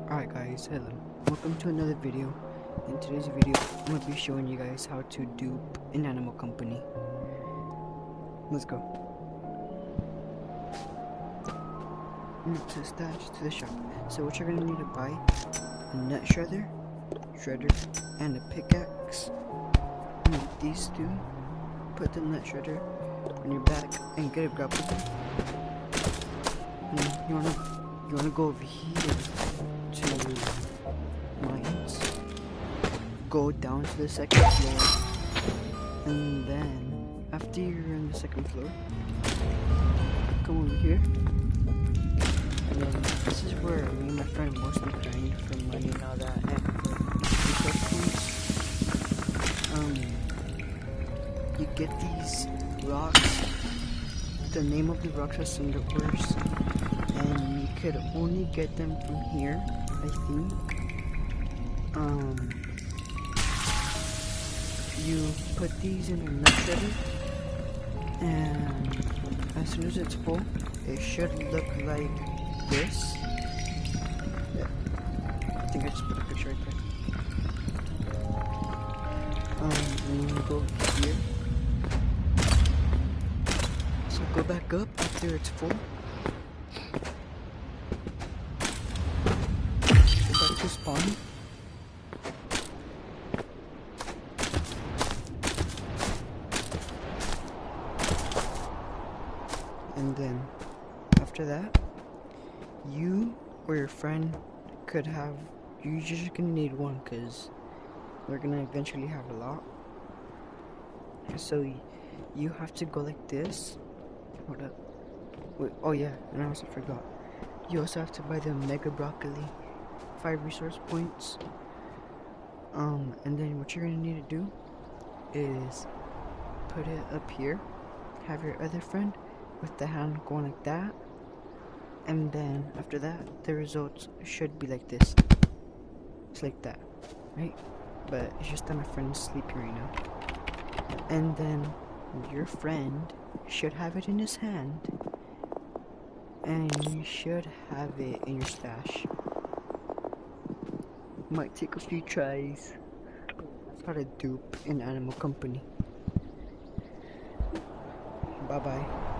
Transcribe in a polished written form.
Alright guys, hello. Welcome to another video. In today's video, I'm going to be showing you guys how to dupe an animal company. Let's go. To the stash, to the shop. So what you're going to need to buy, a nut shredder, and a pickaxe. You need these two. Put the nut shredder on your back and get a grapple gun. And you wanna go over here to mines, go down to the second floor, and then after you're on the second floor, come over here, and then this is where me and my friend mostly grind for money and all that, and for resources. You get these rocks. The name of the rocks are cinder ores, and you could only get them from here, I think. You put these in a nut shredder, and as soon as it's full, it should look like this. Yeah, I think I just put a picture right there. And you go here. So go back up after it's full. Go back to spawn. And then after that, you or your friend could have, you're just gonna need one because we're gonna eventually have a lot. So you have to go like this. Hold up. Wait, oh yeah, and I also forgot. You also have to buy the mega broccoli, 5 resource points. And then what you're gonna need to do is put it up here. Have your other friend with the hand going like that. And then after that, the results should be like this. It's like that, right? But it's just that my friend is sleeping right now. And then your friend should have it in his hand, and you should have it in your stash. Might take a few tries. That's how to dupe an animal company. Bye bye.